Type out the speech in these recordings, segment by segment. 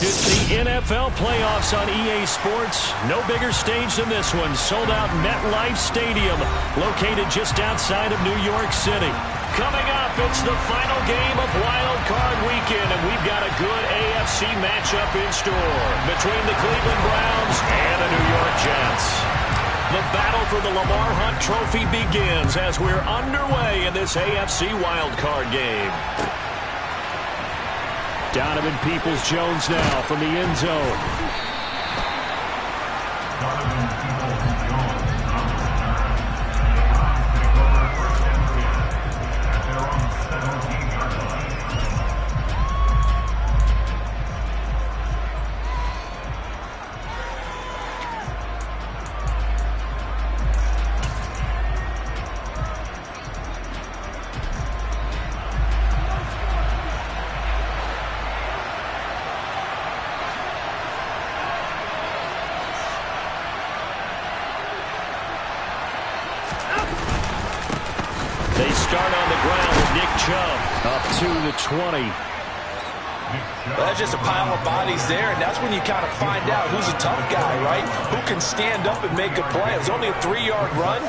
It's the NFL playoffs on EA Sports. No bigger stage than this one. Sold out MetLife Stadium, located just outside of New York City. Coming up, it's the final game of Wild Card Weekend, and we've got a good AFC matchup in store between the Cleveland Browns and the New York Jets. The battle for the Lamar Hunt Trophy begins as we're underway in this AFC Wild Card game. Donovan Peoples-Jones now from the end zone. They start on the ground with Nick Chubb up to the 20. Well, that's just a pile of bodies there, and that's when you kind of find out who's a tough guy, right? Who can stand up and make a play. It was only a 3-yard run,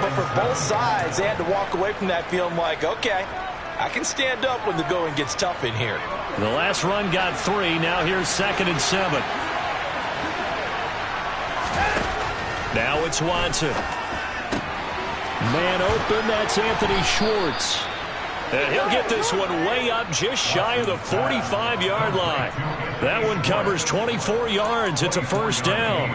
but for both sides, they had to walk away from that feeling like, okay, I can stand up when the going gets tough in here. The last run got 3. Now here's 2nd and 7. Now it's Watson. Man open, that's Anthony Schwartz. And he'll get this one way up just shy of the 45-yard line. That one covers 24 yards. It's a first down.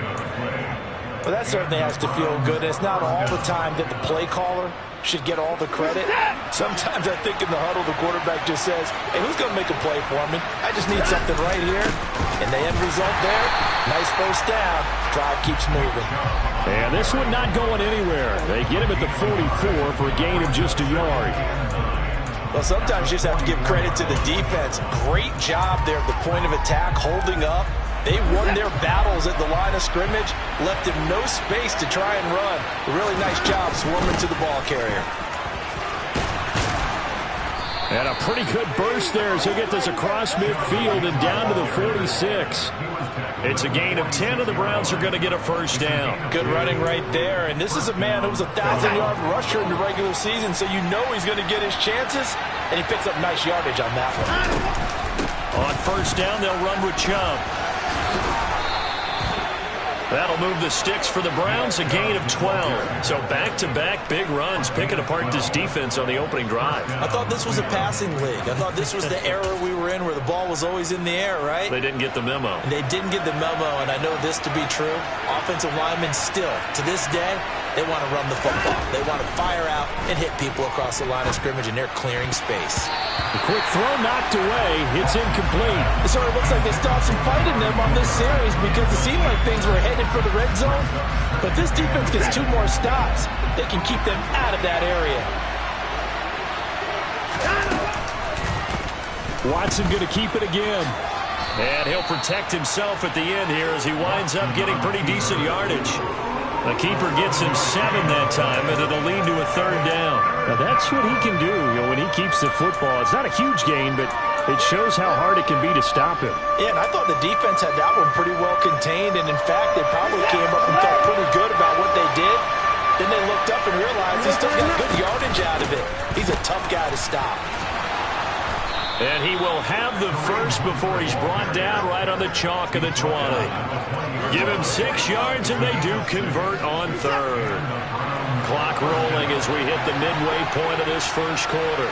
Well, that certainly has to feel good. It's not all the time that the play caller should get all the credit. Sometimes I think in the huddle, the quarterback just says, hey, who's going to make a play for me? I just need something right here. And the end result there, nice first down. Drive keeps moving. And this one not going anywhere. They get him at the 44 for a gain of just a yard. Well, sometimes you just have to give credit to the defense. Great job there at the point of attack, holding up. They won their battles at the line of scrimmage, left him no space to try and run. A really nice job swarming to the ball carrier. And a pretty good burst there as he'll get this across midfield and down to the 46. It's a gain of 10, and the Browns are going to get a first down. Good running right there. And this is a man who was a 1,000-yard rusher in the regular season, so you know he's going to get his chances. And he picks up nice yardage on that one. On first down, they'll run with Chubb. That'll move the sticks for the Browns, a gain of 12. So back-to-back big runs, picking apart this defense on the opening drive. I thought this was a passing league. I thought this was the era we were in where the ball was always in the air, right? They didn't get the memo. They didn't get the memo, and I know this to be true. Offensive linemen still, to this day, they want to run the football. They want to fire out and hit people across the line of scrimmage, and they're clearing space. A quick throw knocked away. It's incomplete. It sort of looks like they still have some fight in them on this series because it seemed like things were headed for the red zone. But this defense gets 2 more stops. They can keep them out of that area. Watson going to keep it again. And he'll protect himself at the end here as he winds up getting pretty decent yardage. The keeper gets him 7 that time, and it'll lead to a 3rd down. Now that's what he can do, when he keeps the football. It's not a huge gain, but it shows how hard it can be to stop him. Yeah, and I thought the defense had that one pretty well contained, and in fact, they probably came up and felt pretty good about what they did. Then they looked up and realized he still got good yardage out of it. He's a tough guy to stop. And he will have the first before he's brought down right on the chalk of the 20. Give him 6 yards, and they do convert on 3rd. Clock rolling as we hit the midway point of this first quarter.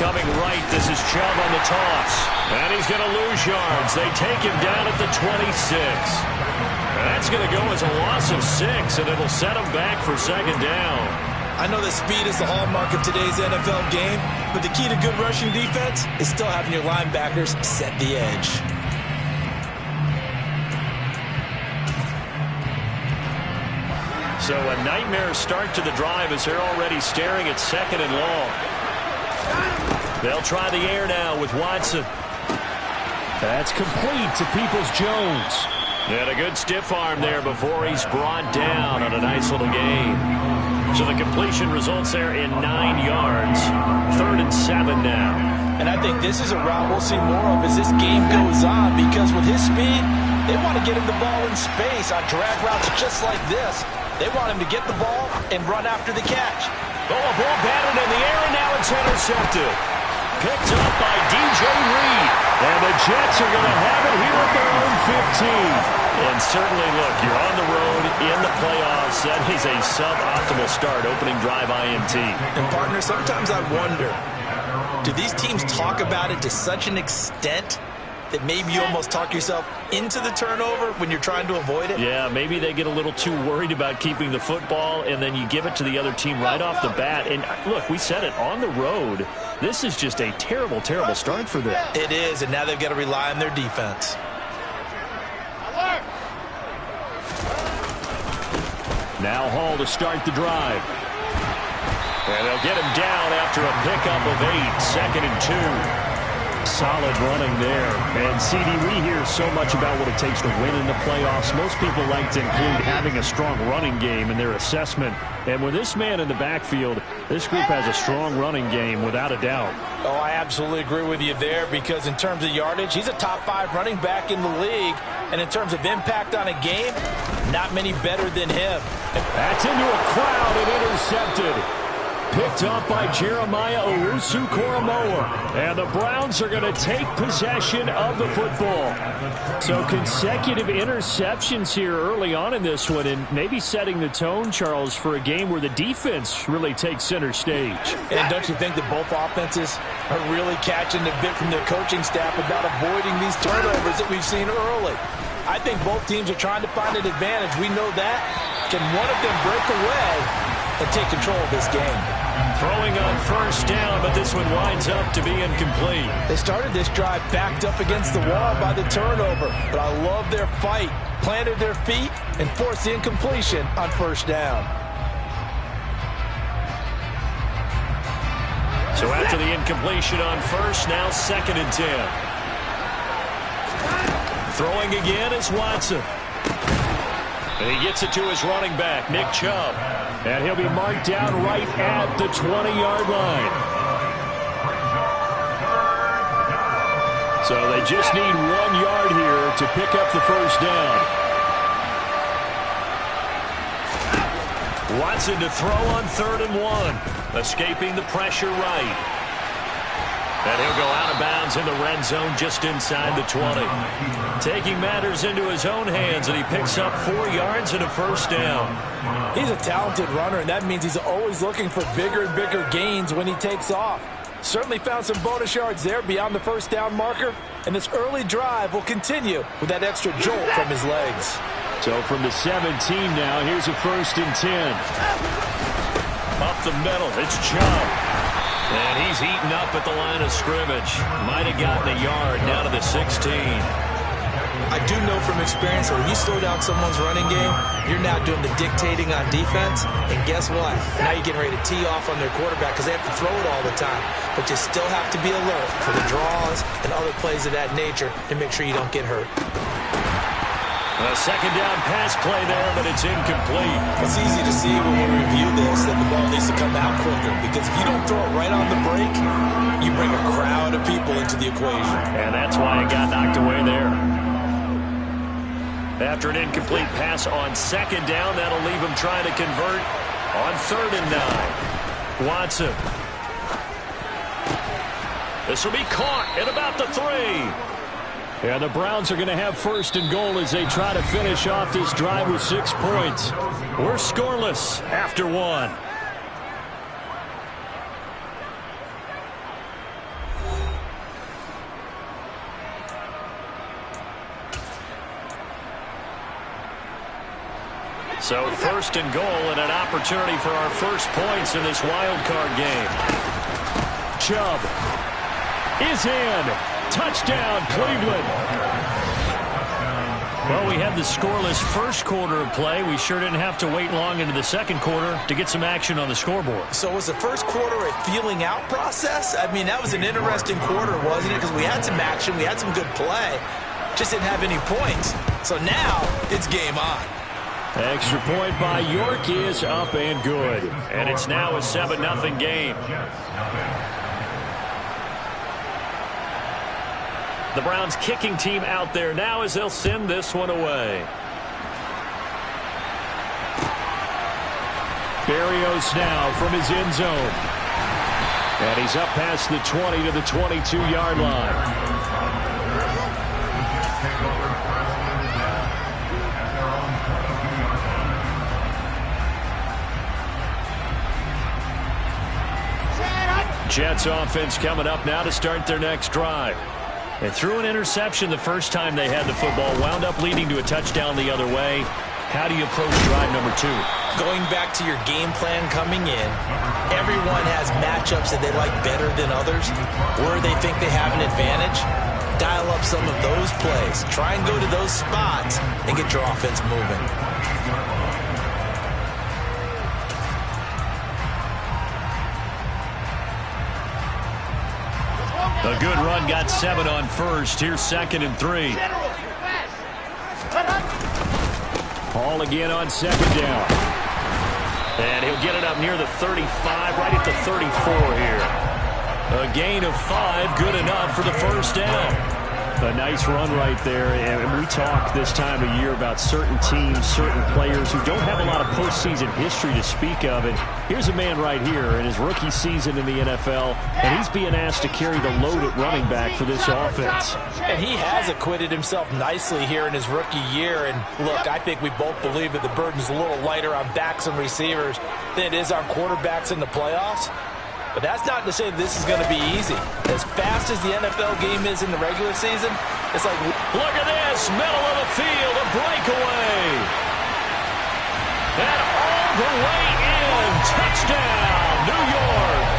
Coming right, this is Chubb on the toss. And he's going to lose yards. They take him down at the 26. And that's going to go as a loss of 6, and it'll set him back for 2nd down. I know that speed is the hallmark of today's NFL game, but the key to good rushing defense is still having your linebackers set the edge. So a nightmare start to the drive as they're already staring at 2nd and long. They'll try the air now with Watson. That's complete to Peoples-Jones. And a good stiff arm there before he's brought down on a nice little gain. So the completion results there in 9 yards. 3rd and 7 now. And I think this is a route we'll see more of as this game goes on, because with his speed, they want to get him the ball in space on drag routes just like this. They want him to get the ball and run after the catch. Oh, a ball batted in the air, and now it's intercepted. Picked up by DJ Reed. And the Jets are going to have it here at their own 15. And certainly, look, you're on the road in the playoffs. That is a suboptimal start, opening drive INT. And, partner, sometimes I wonder, do these teams talk about it to such an extent that maybe you almost talk yourself into the turnover when you're trying to avoid it? Yeah, maybe they get a little too worried about keeping the football, and then you give it to the other team right off the bat. And, look, we said it, on the road, this is just a terrible, terrible start for them. It is, and now they've got to rely on their defense. Now Hall to start the drive. And they'll get him down after a pickup of 8, 2nd and 2. Solid running there. And, CD, we hear so much about what it takes to win in the playoffs. Most people like to include having a strong running game in their assessment. And with this man in the backfield, this group has a strong running game without a doubt. Oh, I absolutely agree with you there, because in terms of yardage, he's a top 5 running back in the league. And in terms of impact on a game, not many better than him. That's into a crowd and intercepted. Picked up by Jeremiah Owusu-Koramoah. And the Browns are going to take possession of the football. So consecutive interceptions here early on in this one, and maybe setting the tone, Charles, for a game where the defense really takes center stage. And don't you think that both offenses are really catching the bit from their coaching staff about avoiding these turnovers that we've seen early? I think both teams are trying to find an advantage. We know that. Can one of them break away and take control of this game? Throwing on first down, but this one winds up to be incomplete. They started this drive backed up against the wall by the turnover, but I love their fight. Planted their feet and forced the incompletion on first down. So after the incompletion on first, now 2nd and 10. Throwing again is Watson. And he gets it to his running back, Nick Chubb. And he'll be marked down right at the 20-yard line. So they just need 1 yard here to pick up the first down. Watson to throw on 3rd and 1. Escaping the pressure right. And he'll go out of bounds in the red zone just inside the 20. Taking matters into his own hands, and he picks up 4 yards and a first down. He's a talented runner, and that means he's always looking for bigger and bigger gains when he takes off. Certainly found some bonus yards there beyond the first down marker, and this early drive will continue with that extra jolt from his legs. So from the 17 now, here's a 1st and 10. Up the middle, it's Chubb. And he's eaten up at the line of scrimmage. Might have gotten a yard down to the 16. I do know from experience that when you slow down someone's running game, you're now doing the dictating on defense. And guess what? Now you're getting ready to tee off on their quarterback because they have to throw it all the time. But you still have to be alert for the draws and other plays of that nature to make sure you don't get hurt. A 2nd down pass play there, but it's incomplete. It's easy to see when we review this that the ball needs to come out quicker, because if you don't throw it right on the break, you bring a crowd of people into the equation. And that's why it got knocked away there. After an incomplete pass on 2nd down, that'll leave him trying to convert on 3rd and 9. Watson. This will be caught at about the 3. And the Browns are going to have 1st and goal as they try to finish off this drive with 6 points. We're scoreless after 1. So 1st and goal and an opportunity for our first points in this wild card game. Chubb is in. Touchdown, Cleveland. Well, we had the scoreless first quarter of play. We sure didn't have to wait long into the 2nd quarter to get some action on the scoreboard. So was the first quarter a feeling out process? I mean, that was an interesting quarter, wasn't it? Because we had some action, we had some good play, just didn't have any points. So now it's game on. Extra point by York is up and good. And it's now a 7-0 game. The Browns kicking team out there now as they'll send this one away. Berrios now from his end zone. And he's up past the 20 to the 22-yard line. Jets offense coming up now to start their next drive. They threw an interception the first time they had the football, wound up leading to a touchdown the other way. How do you approach drive number 2? Going back to your game plan coming in, everyone has matchups that they like better than others, where they think they have an advantage. Dial up some of those plays. Try and go to those spots and get your offense moving. A good run, got 7 on first. Here's 2nd and 3. Hall again on 2nd down. And he'll get it up near the 35, right at the 34 here. A gain of 5, good enough for the first down. A nice run right there, and we talk this time of year about certain teams, certain players who don't have a lot of postseason history to speak of. And here's a man right here in his rookie season in the NFL, and he's being asked to carry the load at running back for this offense. And he has acquitted himself nicely here in his rookie year. And look, I think we both believe that the burden's a little lighter on backs and receivers than it is on quarterbacks in the playoffs. But that's not to say this is going to be easy. As fast as the NFL game is in the regular season, it's like, look at this, middle of the field, a breakaway. And all the way in, touchdown, New York.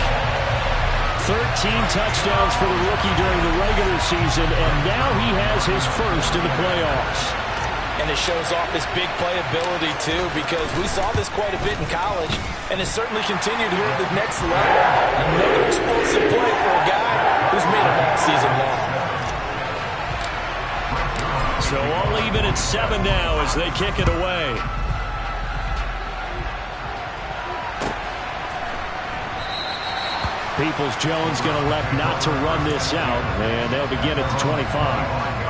13 touchdowns for the rookie during the regular season, and now he has his first in the playoffs. And it shows off his big playability, too, because we saw this quite a bit in college, and it's certainly continued here at the next level. Another explosive play for a guy who's made it all season long. So all even at 7 now as they kick it away. Peoples-Jones going to elect not to run this out, and they'll begin at the 25.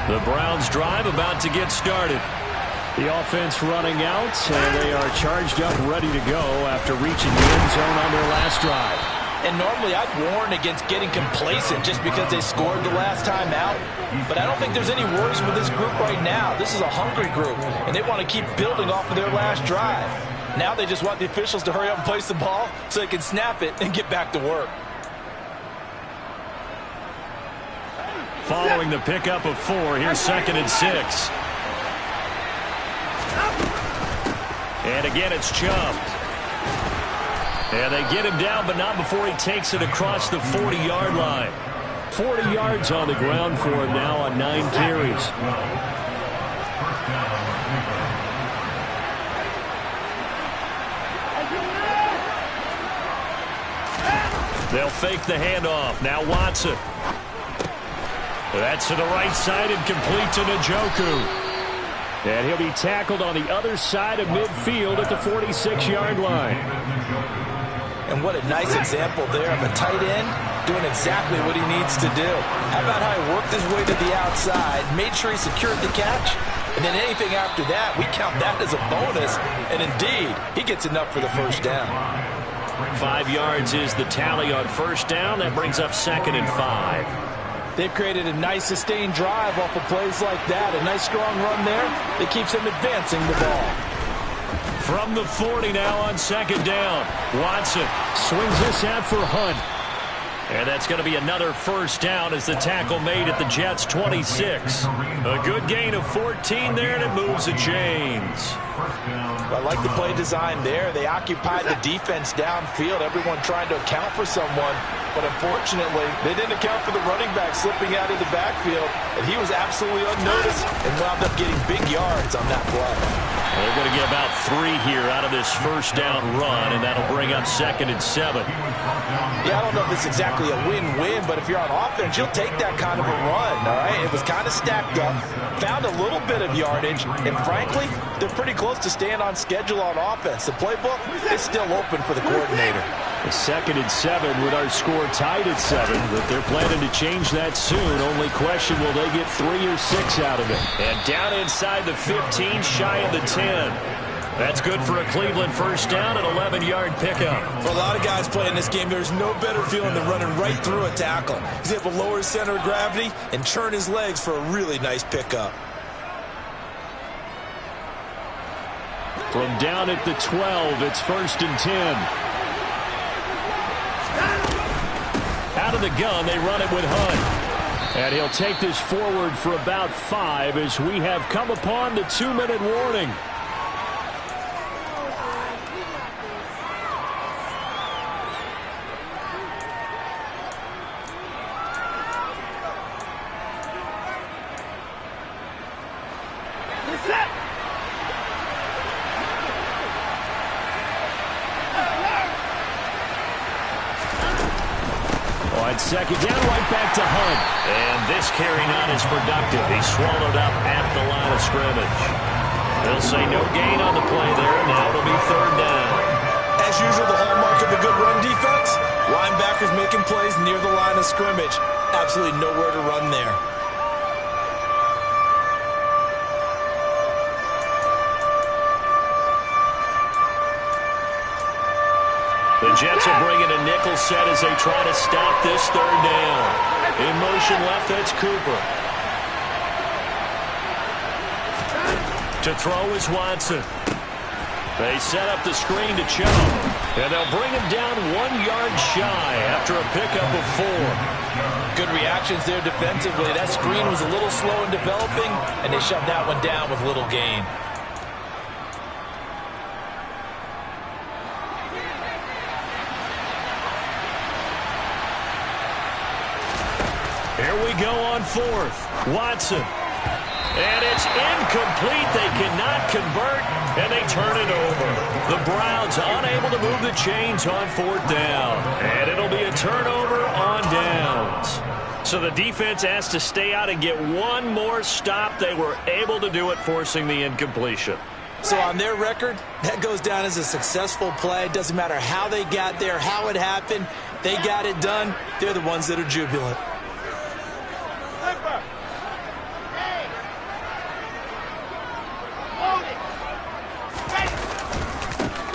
The Browns drive about to get started. The offense running out, and they are charged up, ready to go after reaching the end zone on their last drive. And normally I'd warn against getting complacent just because they scored the last time out. But I don't think there's any worries with this group right now. This is a hungry group, and they want to keep building off of their last drive. Now they just want the officials to hurry up and place the ball so they can snap it and get back to work. Following the pickup of 4, here's 2nd and 6. And again, it's Chubb. And they get him down, but not before he takes it across the 40-yard line. 40 yards on the ground for him now on 9 carries. They'll fake the handoff. Now Watson. That's to the right side and complete to Njoku. And he'll be tackled on the other side of midfield at the 46-yard line. And what a nice example there of a tight end doing exactly what he needs to do. How about how he worked his way to the outside, made sure he secured the catch, and then anything after that, we count that as a bonus. And indeed, he gets enough for the first down. 5 yards is the tally on first down. That brings up 2nd and 5. They've created a nice sustained drive off of plays like that. A nice strong run there that keeps them advancing the ball. From the 40 now on 2nd down. Watson swings this out for Hunt. And that's going to be another first down as the tackle made at the Jets' 26. A good gain of 14 there, and it moves the chains. I like the play design there. They occupied the defense downfield, everyone trying to account for someone. But unfortunately, they didn't account for the running back slipping out of the backfield. And he was absolutely unnoticed and wound up getting big yards on that play. They're going to get about 3 here out of this first down run, and that'll bring up 2nd and 7. Yeah, I don't know if it's exactly a win-win, but if you're on offense, you'll take that kind of a run, all right? It was kind of stacked up, found a little bit of yardage, and frankly, they're pretty close to staying on schedule on offense. The playbook is still open for the coordinator. A 2nd and 7 with our score tied at 7, but they're planning to change that soon. Only question, will they get 3 or 6 out of it? And down inside the 15, shy of the 10. That's good for a Cleveland first down, an 11-yard pickup. For a lot of guys playing this game, there's no better feeling than running right through a tackle. He's able to lower his center of gravity and churn his legs for a really nice pickup. From down at the 12, it's 1st and 10. Out of the gun, they run it with Hunt. And he'll take this forward for about 5 as we have come upon the 2-minute warning. Second down, right back to Hunt. And this carry not as productive. He's swallowed up at the line of scrimmage. They'll say no gain on the play there. Now it'll be 3rd down. As usual, the hallmark of a good run defense, linebackers making plays near the line of scrimmage. Absolutely nowhere to run there. The Jets will bring in a nickel set as they try to stop this 3rd down. In motion left, that's Cooper. To throw is Watson. They set up the screen to Chubb. And they'll bring him down 1 yard shy after a pickup of 4. Good reactions there defensively. That screen was a little slow in developing, and they shoved that one down with little gain. Here we go on 4th. Watson. And it's incomplete. They cannot convert, and they turn it over. The Browns unable to move the chains on 4th down. And it'll be a turnover on downs. So the defense has to stay out and get one more stop. They were able to do it, forcing the incompletion. So on their record, that goes down as a successful play. Doesn't matter how they got there, how it happened. They got it done. They're the ones that are jubilant.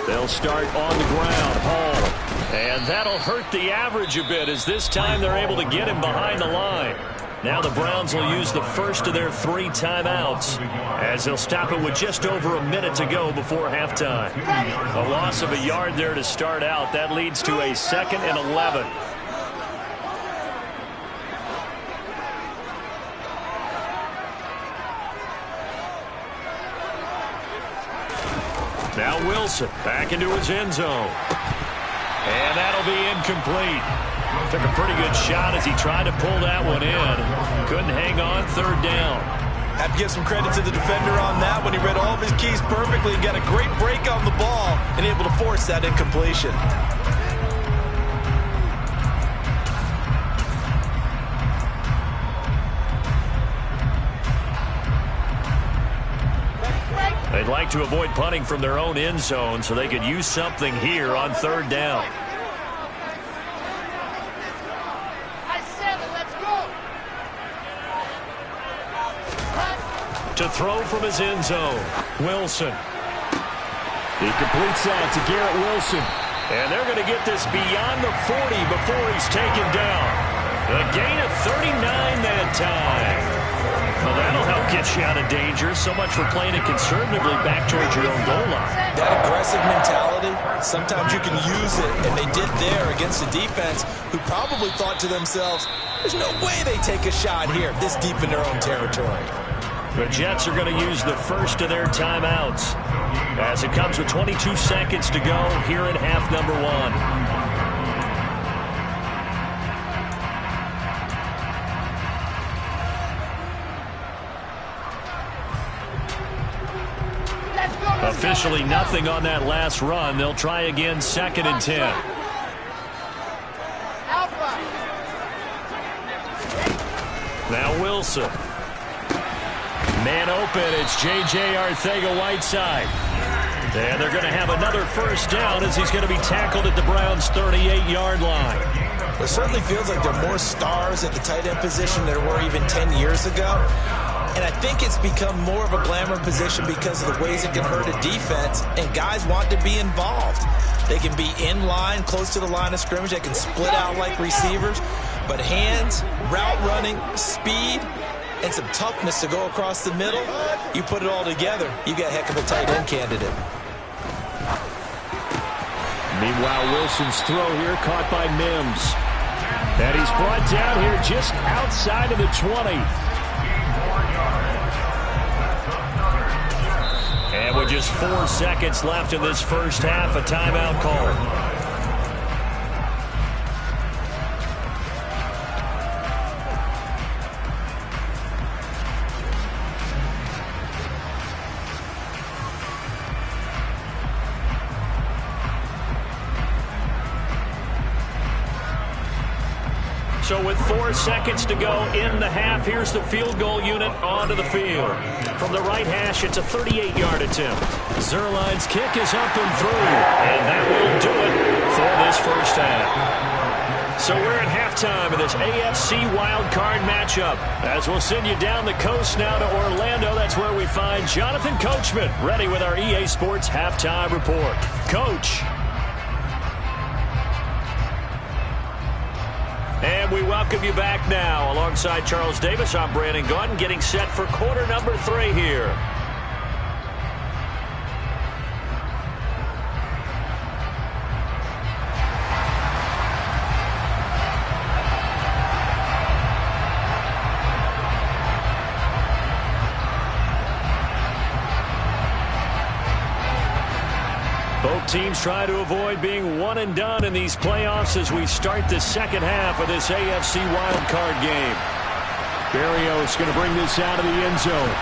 They'll start on the ground. Hall. And that'll hurt the average a bit as this time they're able to get him behind the line. Now the Browns will use the first of their 3 timeouts as they'll stop it with just over a minute to go before halftime. A loss of a yard there to start out. That leads to a 2nd and 11. Now Wilson back into his end zone. And that'll be incomplete. Took a pretty good shot as he tried to pull that one in. Couldn't hang on 3rd down. Have to give some credit to the defender on that when he read all of his keys perfectly and got a great break on the ball and able to force that incompletion. They'd like to avoid punting from their own end zone so they could use something here on 3rd down. To throw from his end zone, Wilson. He completes that to Garrett Wilson. And they're going to get this beyond the 40 before he's taken down. A gain of 39 that time. Well, that'll help get you out of danger. So much for playing it conservatively back towards your own goal line. That aggressive mentality, sometimes you can use it, and they did there against a defense who probably thought to themselves, there's no way they take a shot here this deep in their own territory. The Jets are going to use the first of their timeouts as it comes with 22 seconds to go here in half number 1. Let's go! Officially nothing on that last run. They'll try again, 2nd and 10. Now Wilson. Man open, it's J.J. Arcega-Whiteside. And they're going to have another first down as he's going to be tackled at the Browns' 38-yard line. It certainly feels like there are more stars at the tight end position than there were even 10 years ago. And I think it's become more of a glamour position because of the ways it can hurt a defense, and guys want to be involved. They can be in line, close to the line of scrimmage. They can split out like receivers. But hands, route running, speed, and some toughness to go across the middle, you put it all together, you got a heck of a tight end candidate. Meanwhile, Wilson's throw here caught by Mims. And he's brought down here just outside of the 20. And with just 4 seconds left in this first half, a timeout call. So with 4 seconds to go in the half, here's the field goal unit onto the field. From the right hash, it's a 38-yard attempt. Zuerlein's kick is up and through, and that will do it for this first half. So we're at halftime in this AFC wildcard matchup. As we'll send you down the coast now to Orlando, that's where we find Jonathan Coachman, ready with our EA Sports halftime report. Coach. And we welcome you back now. Alongside Charles Davis, I'm Brandon Gaudin, getting set for quarter number 3 here. Both teams try to avoid being one and done in these playoffs as we start the second half of this AFC wildcard game. Berrios going to bring this out of the end zone.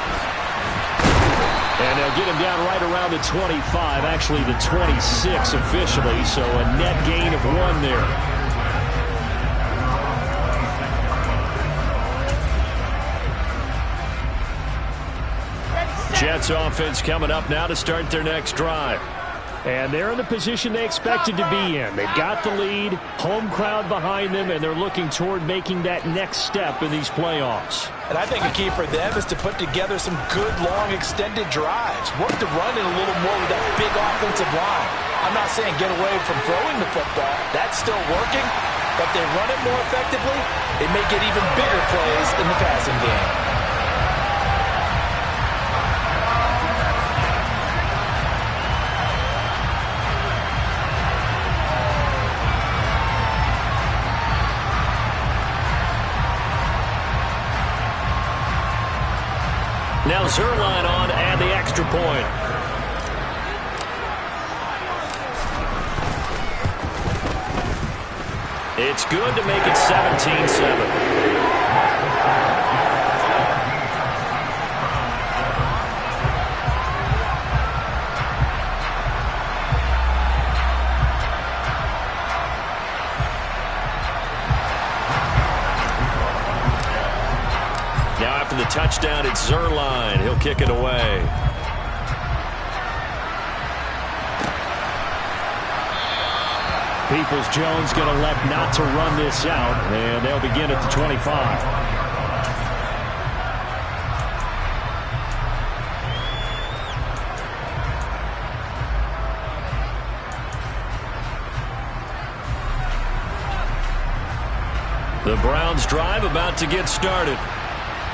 And they'll get him down right around the 25, actually the 26 officially, so a net gain of 1 there. Jets offense coming up now to start their next drive. And they're in the position they expected to be in. They've got the lead, home crowd behind them, and they're looking toward making that next step in these playoffs. And I think a key for them is to put together some good, long, extended drives. Work the run in a little more with that big offensive line. I'm not saying get away from throwing the football. That's still working. But if they run it more effectively, they may get even bigger plays in the passing game. Now Zuerlein on and the extra point. It's good to make it 17-7. The touchdown, it's Zuerlein. He'll kick it away. Peoples-Jones going to elect not to run this out, and they'll begin at the 25. The Browns drive about to get started.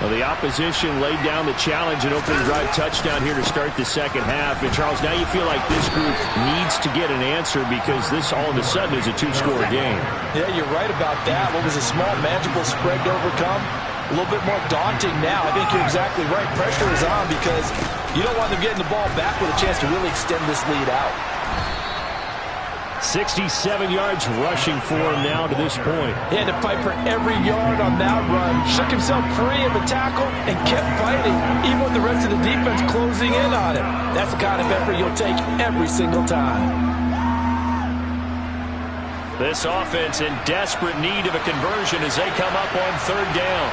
Well, the opposition laid down the challenge and opening drive touchdown here to start the second half. And, Charles, now you feel like this group needs to get an answer because this all of a sudden is a 2-score game. Yeah, you're right about that. What was a small, manageable spread to overcome? A little bit more daunting now. I think you're exactly right. Pressure is on because you don't want them getting the ball back with a chance to really extend this lead out. 67 yards rushing for him now to this point. He had to fight for every yard on that run. Shook himself free of a tackle and kept fighting, even with the rest of the defense closing in on him. That's the kind of effort you'll take every single time. This offense in desperate need of a conversion as they come up on third down.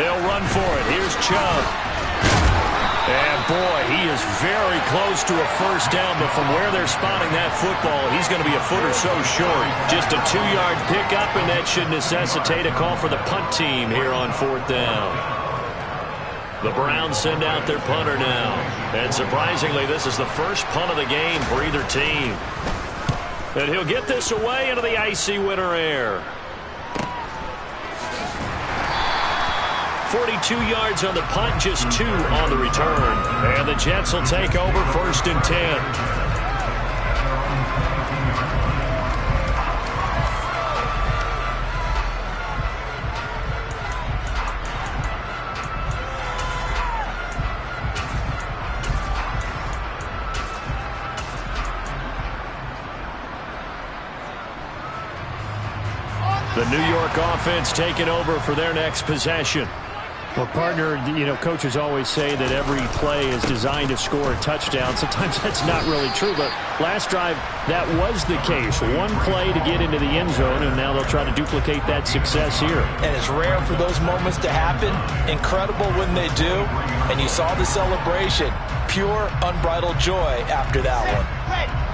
They'll run for it. Here's Chubb. And boy, he is very close to a first down, but from where they're spotting that football, he's going to be a foot or so short. Just a 2-yard pickup, and that should necessitate a call for the punt team here on fourth down. The Browns send out their punter now. And surprisingly, this is the first punt of the game for either team. And he'll get this away into the icy winter air. 42 yards on the punt, just 2 on the return. And the Jets will take over first and 10. The New York offense taking over for their next possession. Well, partner, coaches always say that every play is designed to score a touchdown. Sometimes that's not really true, but last drive, that was the case. One play to get into the end zone, and now they'll try to duplicate that success here. And it's rare for those moments to happen. Incredible when they do. And you saw the celebration. Pure, unbridled joy after that one.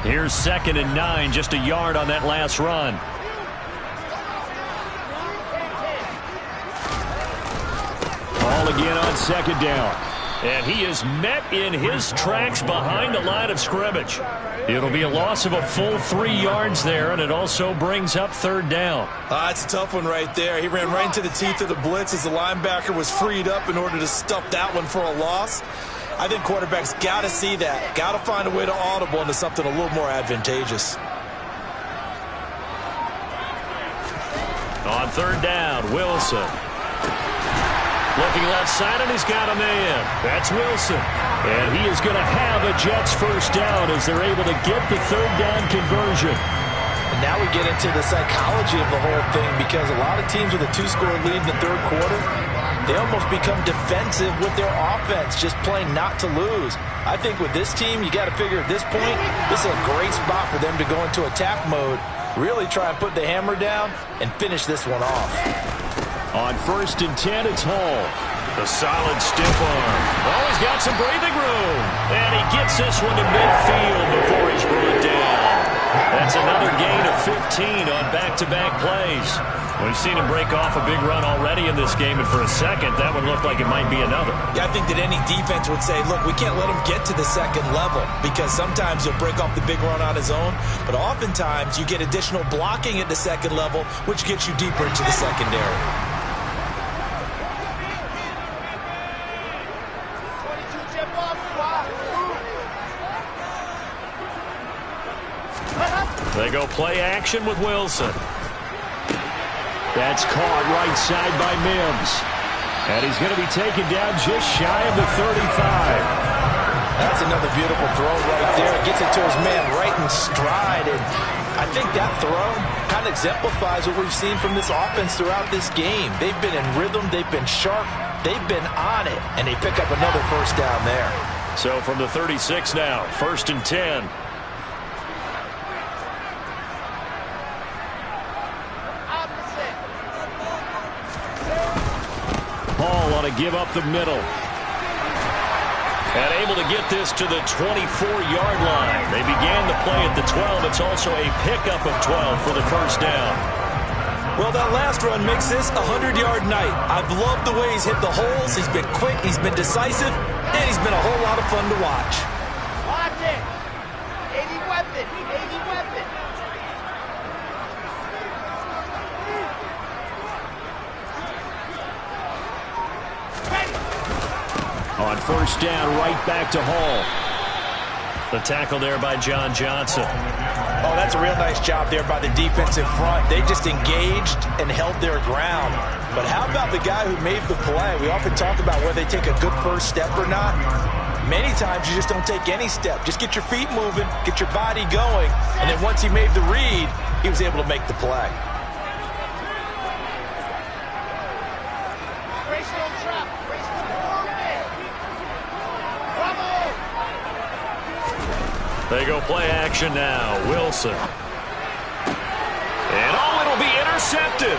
Here's 2nd and 9, just a yard on that last run. Again on 2nd down. And he is met in his tracks behind the line of scrimmage. It'll be a loss of a full 3 yards there, and it also brings up 3rd down. It's a tough one right there. He ran right into the teeth of the blitz as the linebacker was freed up in order to stuff that one for a loss. I think quarterbacks got to see that. Got to find a way to audible into something a little more advantageous. On 3rd down, Wilson. Looking left side, and he's got a man. That's Wilson. And he is going to have a Jets first down as they're able to get the 3rd down conversion. And now we get into the psychology of the whole thing, because a lot of teams with a 2-score lead in the 3rd quarter, they almost become defensive with their offense, just playing not to lose. I think with this team, you got to figure at this point, this is a great spot for them to go into attack mode, really try and put the hammer down and finish this one off. On 1st and 10, it's Hall. The solid stiff arm. Oh, he's got some breathing room. And he gets this one to midfield before he's brought down. That's another gain of 15 on back-to-back plays. We've seen him break off a big run already in this game, and for a second, that would look like it might be another. Yeah, I think that any defense would say, look, we can't let him get to the 2nd level, because sometimes he'll break off the big run on his own, but oftentimes you get additional blocking at the 2nd level, which gets you deeper into the secondary. They go play action with Wilson. That's caught right side by Mims. And he's going to be taken down just shy of the 35. That's another beautiful throw right there. Gets it to his man right in stride. And I think that throw kind of exemplifies what we've seen from this offense throughout this game. They've been in rhythm. They've been sharp. They've been on it. And they pick up another first down there. So from the 36 now, 1st and 10. Hall on to give up the middle. And able to get this to the 24-yard line. They began the play at the 12. It's also a pickup of 12 for the first down. Well, that last run makes this a 100-yard night. I've loved the way he's hit the holes. He's been quick, he's been decisive, and he's been a whole lot of fun to watch. Watch it. 80 weapon. 80 weapon. On first down, right back to Hall. The tackle there by John Johnson. Oh, that's a real nice job there by the defensive front. They just engaged and held their ground. But how about the guy who made the play? We often talk about whether they take a good first step or not. Many times you just don't take any step. Just get your feet moving, get your body going, and then once he made the read, he was able to make the play. They go play action now. Wilson. And it'll be intercepted.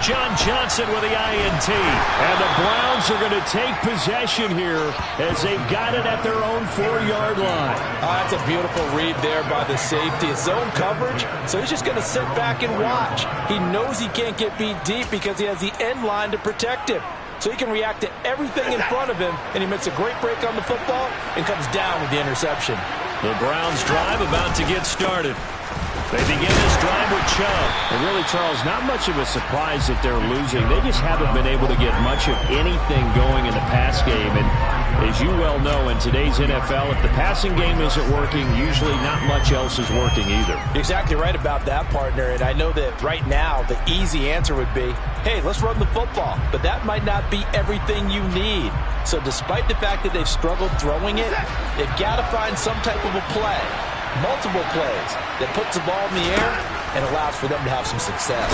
John Johnson with the INT. And the Browns are going to take possession here as they've got it at their own 4-yard line. That's a beautiful read there by the safety. It's zone coverage, so he's just going to sit back and watch. He knows he can't get beat deep because he has the end line to protect him. So he can react to everything in front of him, and he makes a great break on the football and comes down with the interception. The Browns drive about to get started. They begin this drive with Chubb. And really, Charles, not much of a surprise that they're losing. They just haven't been able to get much of anything going in the pass game. And as you well know, in today's NFL, if the passing game isn't working, usually not much else is working either. You're exactly right about that, partner. And I know that right now the easy answer would be, hey, let's run the football. But that might not be everything you need. So despite the fact that they've struggled throwing it, they've got to find some type of a play, multiple plays, that puts the ball in the air and allows for them to have some success.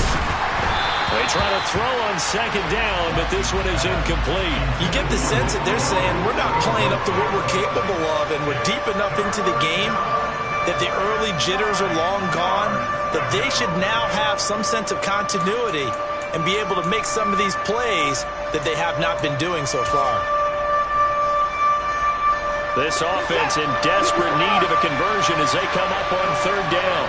They try to throw on second down, but this one is incomplete. You get the sense that they're saying we're not playing up to what we're capable of, and we're deep enough into the game that the early jitters are long gone, that they should now have some sense of continuity and be able to make some of these plays that they have not been doing so far. This offense in desperate need of a conversion as they come up on third down.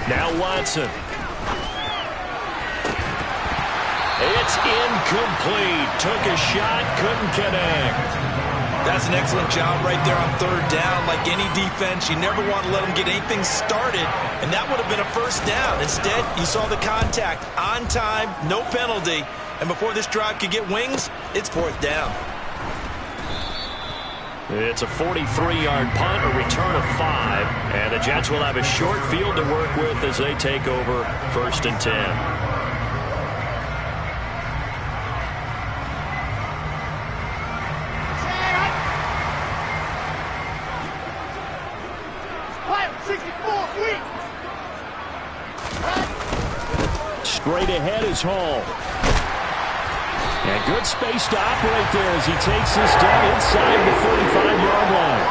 Now Watson. It's incomplete. Took a shot, couldn't connect. That's an excellent job right there on third down. Like any defense, you never want to let them get anything started, and that would have been a first down. Instead, you saw the contact on time, no penalty, and before this drive could get wings, it's fourth down. It's a 43-yard punt, a return of 5, and the Jets will have a short field to work with as they take over first and 10. Straight ahead is Hall. And good space to operate there as he takes this down inside the 45-yard line.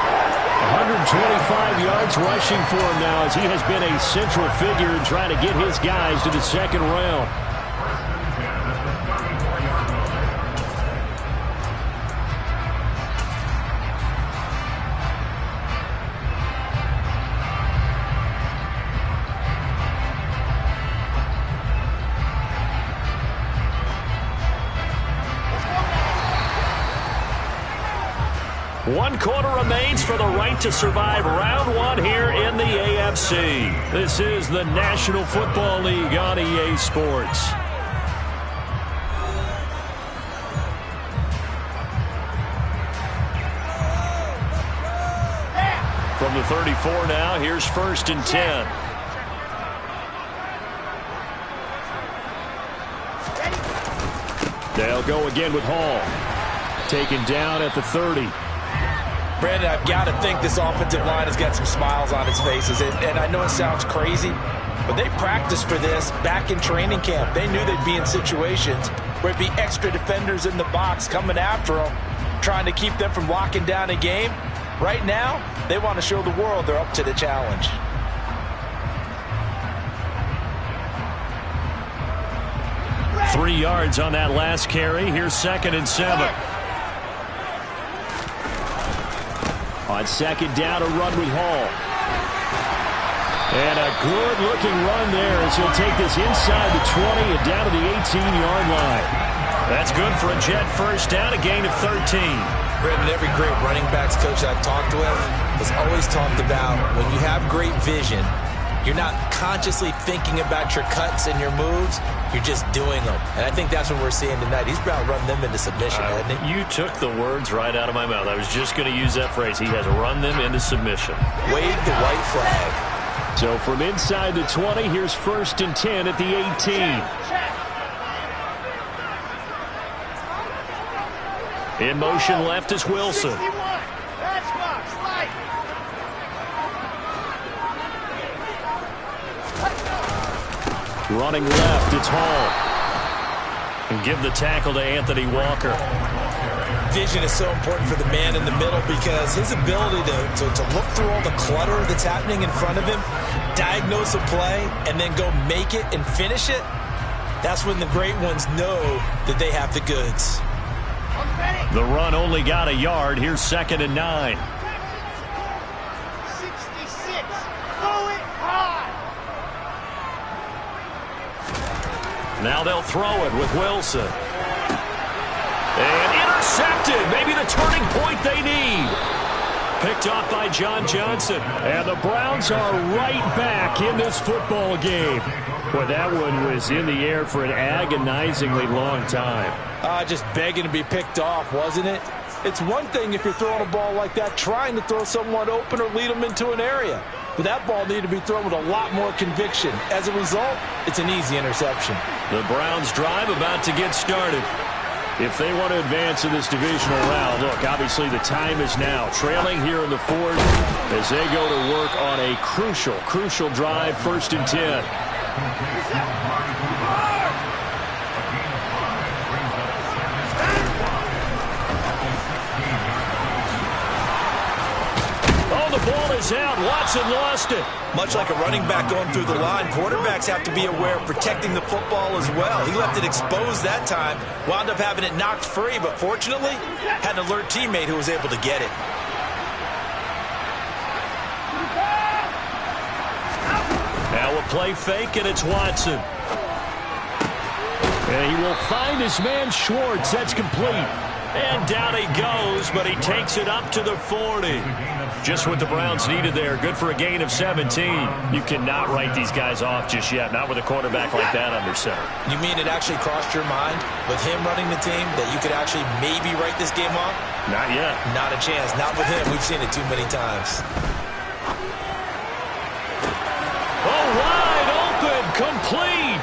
125 yards rushing for him now as he has been a central figure in trying to get his guys to the second round. One quarter remains for the right to survive round one here in the AFC. This is the National Football League on EA Sports. From the 34 now, here's first and 10. They'll go again with Hall. Taken down at the 30. Brandon, I've got to think this offensive line has got some smiles on its faces. And I know it sounds crazy, but they practiced for this back in training camp. They knew they'd be in situations where it'd be extra defenders in the box coming after them, trying to keep them from locking down a game. Right now, they want to show the world they're up to the challenge. Three yards on that last carry. Here's second and 7. On second down, a run with Hall. And a good-looking run there as he'll take this inside the 20 and down to the 18-yard line. That's good for a Jet first down, a gain of 13. Brandon, every great running backs coach I've talked with has always talked about when you have great vision, you're not consciously thinking about your cuts and your moves. You're just doing them. And I think that's what we're seeing tonight. He's about run them into submission, hasn't he? You took the words right out of my mouth. I was just going to use that phrase. He has run them into submission. Wave the white flag. So from inside the 20, here's first and 10 at the 18. In motion left is Wilson. 61. Pass box, light. Running left, it's Hall. And give the tackle to Anthony Walker. Vision is so important for the man in the middle because his ability to look through all the clutter that's happening in front of him, diagnose a play, and then go make it and finish it, that's when the great ones know that they have the goods. The run only got a yard. Here's 2nd and 9. 66. Throw it hard. Now they'll throw it with Wilson. And intercepted. Maybe the turning point they need. Picked off by John Johnson. And the Browns are right back in this football game. Boy, that one was in the air for an agonizingly long time. Just begging to be picked off, wasn't it? It's one thing if you're throwing a ball like that, trying to throw someone open or lead them into an area. But that ball needed to be thrown with a lot more conviction. As a result, it's an easy interception. The Browns drive about to get started. If they want to advance in this divisional round, look, obviously the time is now. Trailing here in the 4th as they go to work on a crucial drive, 1st and 10. Oh, the ball is out. Watson lost it. Much like a running back going through the line, quarterbacks have to be aware of protecting the football as well. He left it exposed that time, wound up having it knocked free, but fortunately, had an alert teammate who was able to get it. Now a play fake, and it's Watson. And he will find his man Schwartz. That's complete. And down he goes, but he takes it up to the 40. Just what the Browns needed there. Good for a gain of 17. You cannot write these guys off just yet, not with a quarterback like that under center. You mean it actually crossed your mind with him running the team that you could actually maybe write this game off? Not yet. Not a chance. Not with him. We've seen it too many times. Oh, wide open, complete.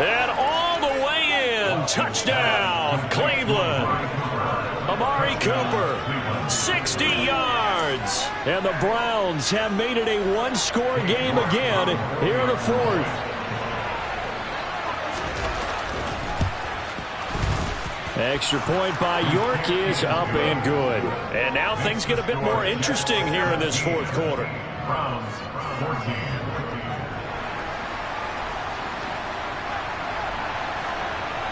And all the way in. Touchdown, Cleveland. Amari Cooper, 60 yards. And the Browns have made it a one-score game again here in the 4th. Extra point by York is up and good. And now things get a bit more interesting here in this 4th quarter. Browns 14.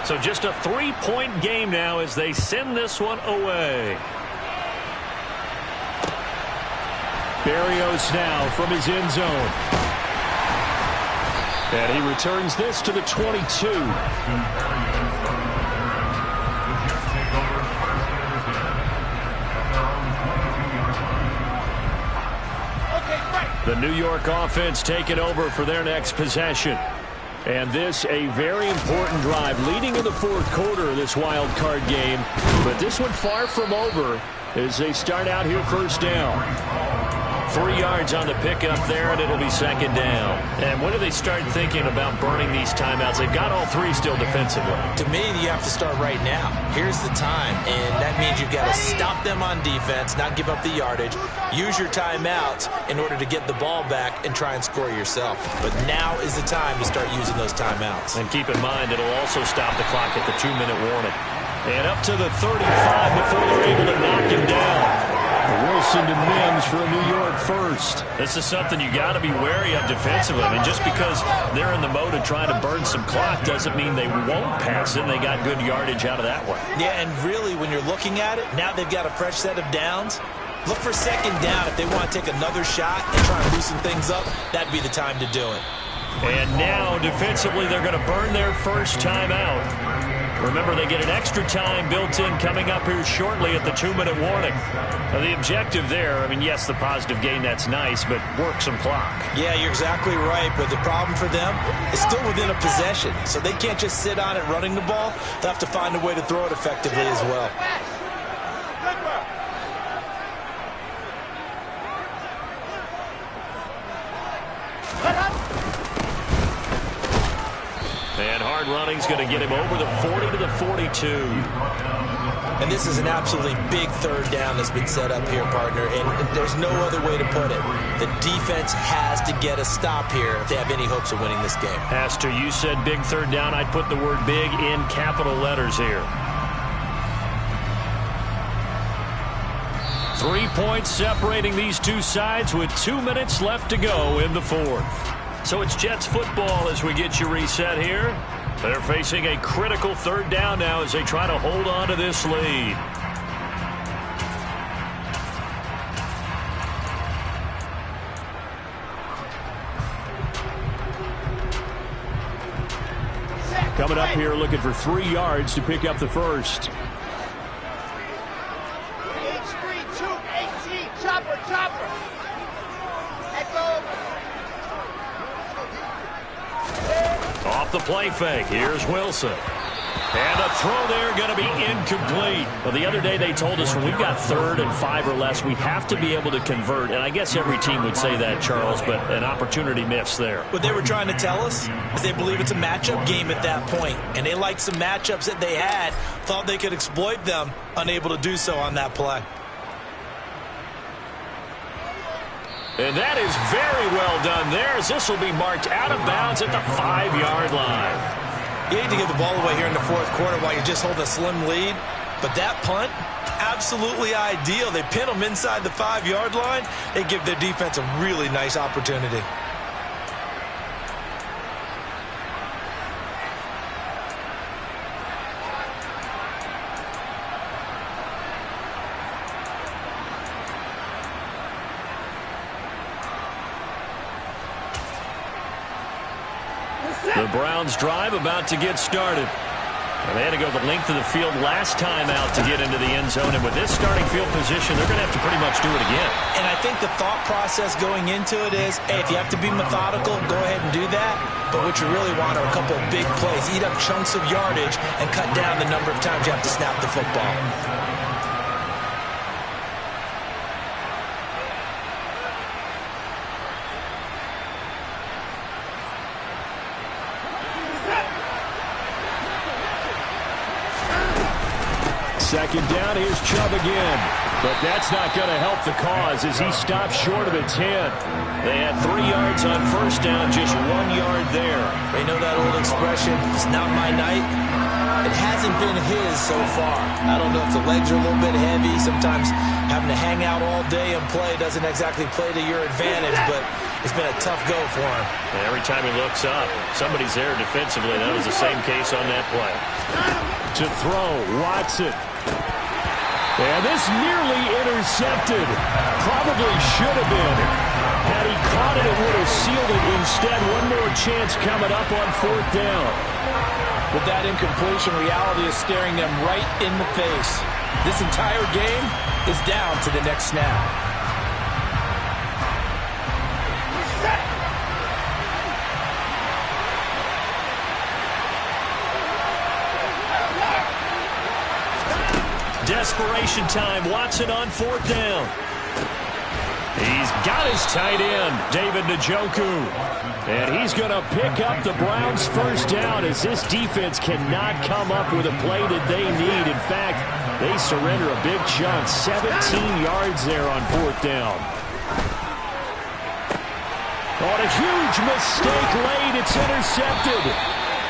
So just a 3-point game now as they send this one away. Berrios now from his end zone. And he returns this to the 22. The New York offense taking over for their next possession. And this a very important drive leading in the 4th quarter of this wild card game. But this one far from over as they start out here 1st down. 3 yards on the pickup there, and it'll be 2nd down. And when do they start thinking about burning these timeouts? They've got all 3 still defensively. To me, you have to start right now. Here's the time, and that means you've got to stop them on defense, not give up the yardage, use your timeouts in order to get the ball back and try and score yourself. But now is the time to start using those timeouts. And keep in mind, it'll also stop the clock at the 2-minute warning. And up to the 35 before they're able to knock him down. Wilson to Mims for a New York first. This is something you got to be wary of defensively. I mean, just because they're in the mode of trying to burn some clock doesn't mean they won't pass it. They got good yardage out of that one. Yeah, and really, when you're looking at it, now they've got a fresh set of downs. Look for 2nd down. If they want to take another shot and try and loosen things up, that'd be the time to do it. And now, defensively, they're going to burn their first timeout. Remember, they get an extra time built in coming up here shortly at the 2-minute warning. Now, the objective there, I mean, yes, the positive gain, that's nice, but work some clock. Yeah, you're exactly right, but the problem for them is still within a possession, so they can't just sit on it running the ball. They'll have to find a way to throw it effectively as well. And hard running running's going to get him over the 40 to the 42. And this is an absolutely big third down that's been set up here, partner, and there's no other way to put it. The defense has to get a stop here if they have any hopes of winning this game. Has to. You said big third down. I'd put the word big in capital letters here. 3 points separating these two sides with 2 minutes left to go in the fourth. So it's Jets football as we get you reset here. They're facing a critical third down now as they try to hold on to this lead. Coming up here looking for 3 yards to pick up the first. Chopper. Echo. Off the play fake. Here's Wilson. And a throw there going to be incomplete. Well, the other day they told us when we've got 3rd and 5 or less, we have to be able to convert. And I guess every team would say that, Charles, but an opportunity missed there. What they were trying to tell us is they believe it's a matchup game at that point. And they liked some matchups that they had, thought they could exploit them, unable to do so on that play. And that is very well done there, as this will be marked out of bounds at the 5-yard line. You hate to give the ball away here in the fourth quarter while you just hold a slim lead, but that punt, absolutely ideal. They pin them inside the 5-yard line. They give their defense a really nice opportunity. The Browns drive about to get started. And they had to go the length of the field last time out to get into the end zone. And with this starting field position, they're going to have to pretty much do it again. And I think the thought process going into it is, hey, if you have to be methodical, go ahead and do that. But what you really want are a couple of big plays. Eat up chunks of yardage and cut down the number of times you have to snap the football. Second down, here's Chubb again. But that's not going to help the cause as he stops short of the 10. They had 3 yards on first down, just 1 yard there. They know that old expression, it's not my night. It hasn't been his so far. I don't know if the legs are a little bit heavy. Sometimes having to hang out all day and play doesn't exactly play to your advantage, but it's been a tough go for him. And every time he looks up, somebody's there defensively. That was the same case on that play. To throw, Watson. And this nearly intercepted. Probably should have been. Had he caught it, it would have sealed it. Instead, one more chance coming up on 4th down. With that incompletion, reality is staring them right in the face. This entire game is down to the next snap. Desperation time. Watson on 4th down. He's got his tight end, David Njoku. And he's going to pick up the Browns' first down as this defense cannot come up with a play that they need. In fact, they surrender a big chunk. 17 yards there on 4th down. On a huge mistake late, it's intercepted.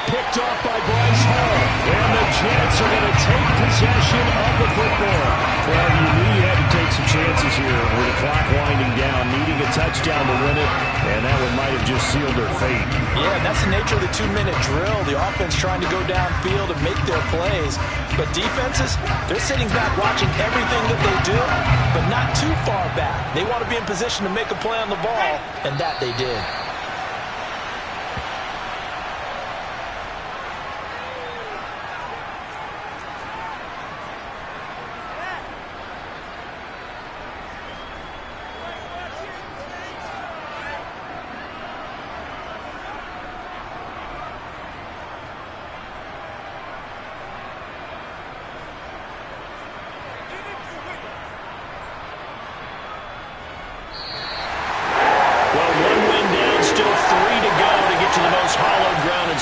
Picked off by Bryce Hall. And the Jets are going to take possession of the football. Well, you knew you had to take some chances here with the clock winding down, needing a touchdown to win it, and that one might have just sealed their fate. Yeah, and that's the nature of the 2-minute drill. The offense trying to go downfield and make their plays. But defenses, they're sitting back watching everything that they do, but not too far back. They want to be in position to make a play on the ball, and that they did.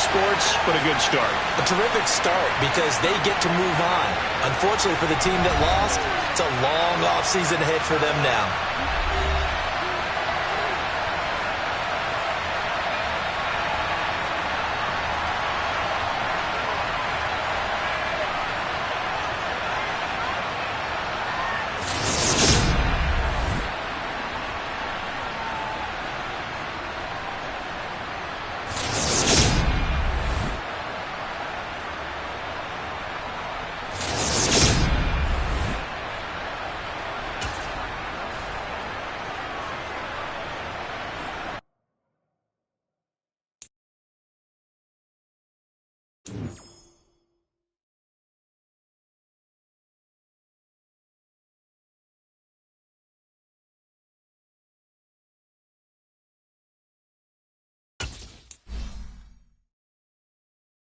sports, but a good start. A terrific start because they get to move on. Unfortunately for the team that lost, it's a long offseason ahead for them now.